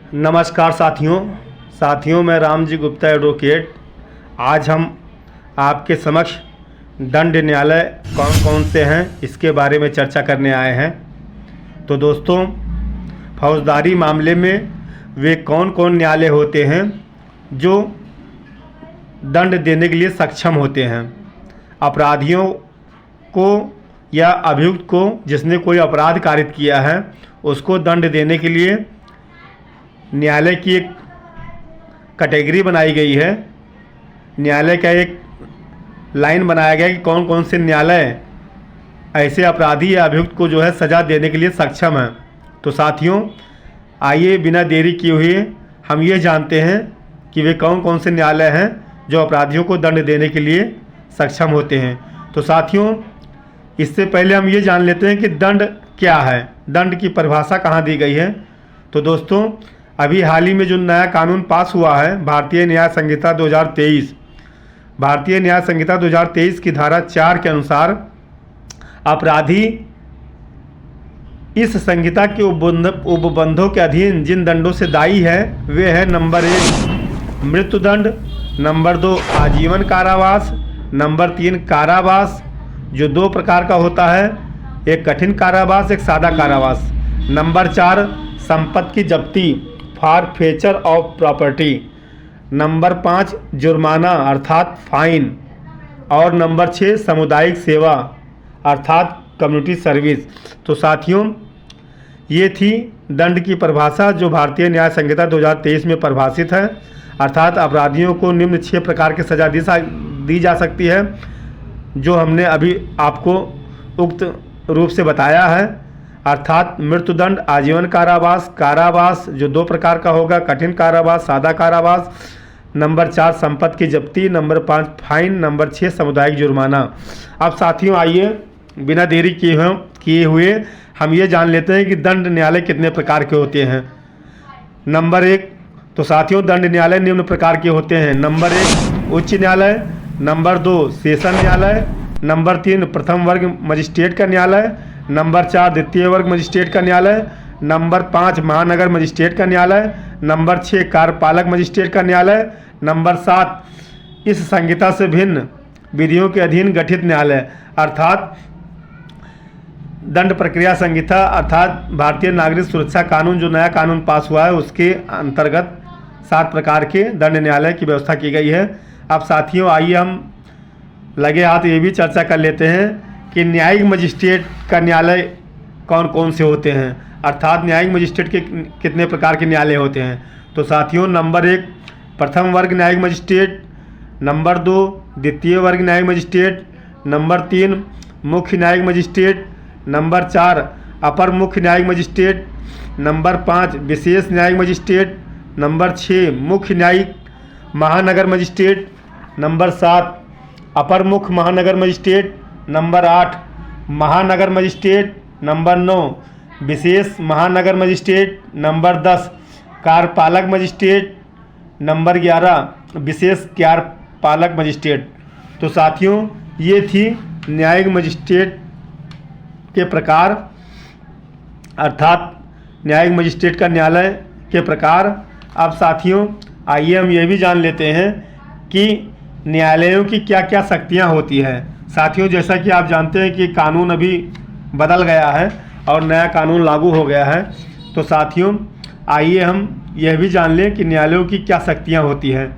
नमस्कार साथियों मैं रामजी गुप्ता एडवोकेट। आज हम आपके समक्ष दंड न्यायालय कौन कौन से हैं इसके बारे में चर्चा करने आए हैं। तो दोस्तों, फौजदारी मामले में वे कौन कौन न्यायालय होते हैं जो दंड देने के लिए सक्षम होते हैं। अपराधियों को या अभियुक्त को जिसने कोई अपराध कारित किया है उसको दंड देने के लिए न्यायालय की एक कैटेगरी बनाई गई है। न्यायालय का एक लाइन बनाया गया कि कौन कौन से न्यायालय ऐसे अपराधी या अभियुक्त को जो है सज़ा देने के लिए सक्षम है। तो साथियों, आइए बिना देरी किए हुए हम ये जानते हैं कि वे कौन कौन से न्यायालय हैं जो अपराधियों को दंड देने के लिए सक्षम होते हैं। तो साथियों, इससे पहले हम ये जान लेते हैं कि दंड क्या है, दंड की परिभाषा कहाँ दी गई है। तो दोस्तों, अभी हाल ही में जो नया कानून पास हुआ है भारतीय न्याय संहिता 2023, भारतीय न्याय संहिता 2023 की धारा 4 के अनुसार अपराधी इस संहिता के उपबंधों के अधीन जिन दंडों से दायी है वे है नंबर 1 मृत्युदंड, नंबर 2 आजीवन कारावास, नंबर 3 कारावास जो 2 प्रकार का होता है, एक कठिन कारावास एक सादा कारावास, नंबर 4 संपत्ति की जब्ती फॉरफेचर ऑफ प्रॉपर्टी, नंबर 5 जुर्माना अर्थात फाइन और नंबर 6 सामुदायिक सेवा अर्थात कम्युनिटी सर्विस। तो साथियों, ये थी दंड की परिभाषा जो भारतीय न्याय संहिता 2023 में परिभाषित है। अर्थात अपराधियों को निम्न 6 प्रकार की सज़ा दी जा सकती है जो हमने अभी आपको उक्त रूप से बताया है। अर्थात मृत्युदंड, आजीवन कारावास, कारावास जो 2 प्रकार का होगा, कठिन कारावास, सादा कारावास, नंबर 4 संपत्ति की जब्ती, नंबर 5 फाइन, नंबर 6 सामुदायिक जुर्माना। अब साथियों, आइए बिना देरी किए हुए हम ये जान लेते हैं कि दंड न्यायालय कितने प्रकार के होते हैं। नंबर 1, तो साथियों दंड न्यायालय निम्न प्रकार के होते हैं। नंबर 1 उच्च न्यायालय, नंबर 2 सेशन न्यायालय, नंबर 3 प्रथम वर्ग मजिस्ट्रेट का न्यायालय, नंबर 4 द्वितीय वर्ग मजिस्ट्रेट का न्यायालय, नंबर 5 महानगर मजिस्ट्रेट का न्यायालय, नंबर 6 कार्यपालक मजिस्ट्रेट का न्यायालय, नंबर 7 इस संहिता से भिन्न विधियों के अधीन गठित न्यायालय अर्थात दंड प्रक्रिया संहिता अर्थात भारतीय नागरिक सुरक्षा कानून जो नया कानून पास हुआ है उसके अंतर्गत 7 प्रकार के दंड न्यायालय की व्यवस्था की गई है। अब साथियों, आइए हम लगे हाथ ये भी चर्चा कर लेते हैं कि न्यायिक मजिस्ट्रेट का न्यायालय कौन कौन से होते हैं, अर्थात न्यायिक मजिस्ट्रेट के कितने प्रकार के न्यायालय होते हैं। तो साथियों, नंबर 1 प्रथम वर्ग न्यायिक मजिस्ट्रेट, नंबर 2 द्वितीय वर्ग न्यायिक मजिस्ट्रेट, नंबर 3 मुख्य न्यायिक मजिस्ट्रेट, नंबर 4 अपर मुख्य न्यायिक मजिस्ट्रेट, नंबर 5 विशेष न्यायिक मजिस्ट्रेट, नंबर 6 मुख्य न्यायिक महानगर मजिस्ट्रेट, नंबर 7 अपर मुख्य महानगर मजिस्ट्रेट, नंबर 8 महानगर मजिस्ट्रेट, नंबर 9 विशेष महानगर मजिस्ट्रेट, नंबर 10 कार्यपालक मजिस्ट्रेट, नंबर 11 विशेष कार्यपालक मजिस्ट्रेट। तो साथियों, ये थी न्यायिक मजिस्ट्रेट के प्रकार अर्थात न्यायिक मजिस्ट्रेट का न्यायालय के प्रकार। अब साथियों, आइए हम ये भी जान लेते हैं कि न्यायालयों की क्या क्या शक्तियाँ होती हैं। साथियों, जैसा कि आप जानते हैं कि कानून अभी बदल गया है और नया कानून लागू हो गया है। तो साथियों, आइए हम यह भी जान लें कि न्यायालयों की क्या शक्तियां होती हैं।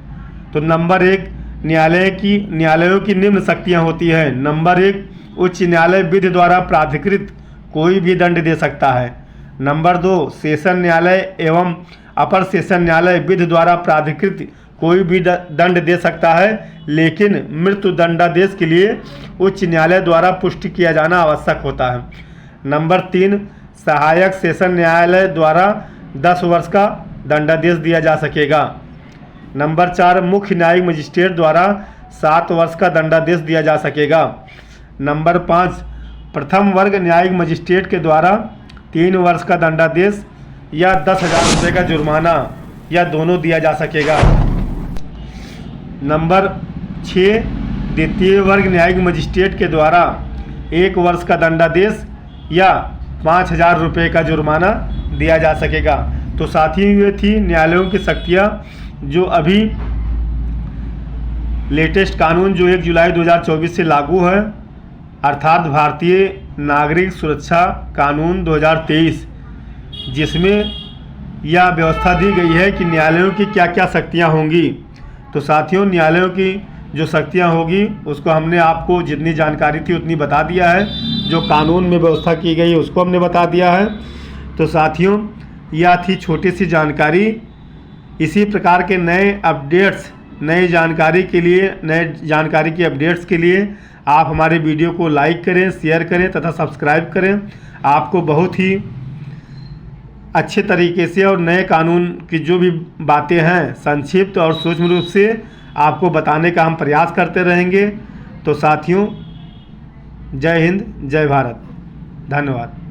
तो नंबर 1 न्यायालयों की निम्न शक्तियां होती हैं। नंबर 1 उच्च न्यायालय विधि द्वारा प्राधिकृत कोई भी दंड दे सकता है। नंबर 2 सेशन न्यायालय एवं अपर सेशन न्यायालय विधि द्वारा प्राधिकृत कोई भी दंड दे सकता है, लेकिन मृत्यु दंडादेश के लिए उच्च न्यायालय द्वारा पुष्टि किया जाना आवश्यक होता है। नंबर 3 सहायक सेशन न्यायालय द्वारा 10 वर्ष का दंडादेश दिया जा सकेगा। नंबर 4 मुख्य न्यायिक मजिस्ट्रेट द्वारा 7 वर्ष का दंडादेश दिया जा सकेगा। नंबर 5 प्रथम वर्ग न्यायिक मजिस्ट्रेट के द्वारा 3 वर्ष का दंडादेश या 10,000 रुपये का जुर्माना या दोनों दिया जा सकेगा। नंबर 6 द्वितीय वर्ग न्यायिक मजिस्ट्रेट के द्वारा 1 वर्ष का दंडादेश या 5,000 रुपये का जुर्माना दिया जा सकेगा। तो साथियों ये थी न्यायालयों की शक्तियाँ जो अभी लेटेस्ट कानून जो 1 जुलाई 2024 से लागू है, अर्थात भारतीय नागरिक सुरक्षा कानून 2023, जिसमें यह व्यवस्था दी गई है कि न्यायालयों की क्या क्या शक्तियाँ होंगी। तो साथियों न्यायालयों की जो शक्तियाँ होगी उसको हमने आपको जितनी जानकारी थी उतनी बता दिया है, जो कानून में व्यवस्था की गई है उसको हमने बता दिया है। तो साथियों यह थी छोटी सी जानकारी। इसी प्रकार के नए अपडेट्स, नई जानकारी के लिए, नए जानकारी की अपडेट्स के लिए आप हमारे वीडियो को लाइक करें, शेयर करें तथा सब्सक्राइब करें। आपको बहुत ही अच्छे तरीके से और नए कानून की जो भी बातें हैं संक्षिप्त और सूक्ष्म रूप से आपको बताने का हम प्रयास करते रहेंगे। तो साथियों जय हिंद, जय भारत, धन्यवाद।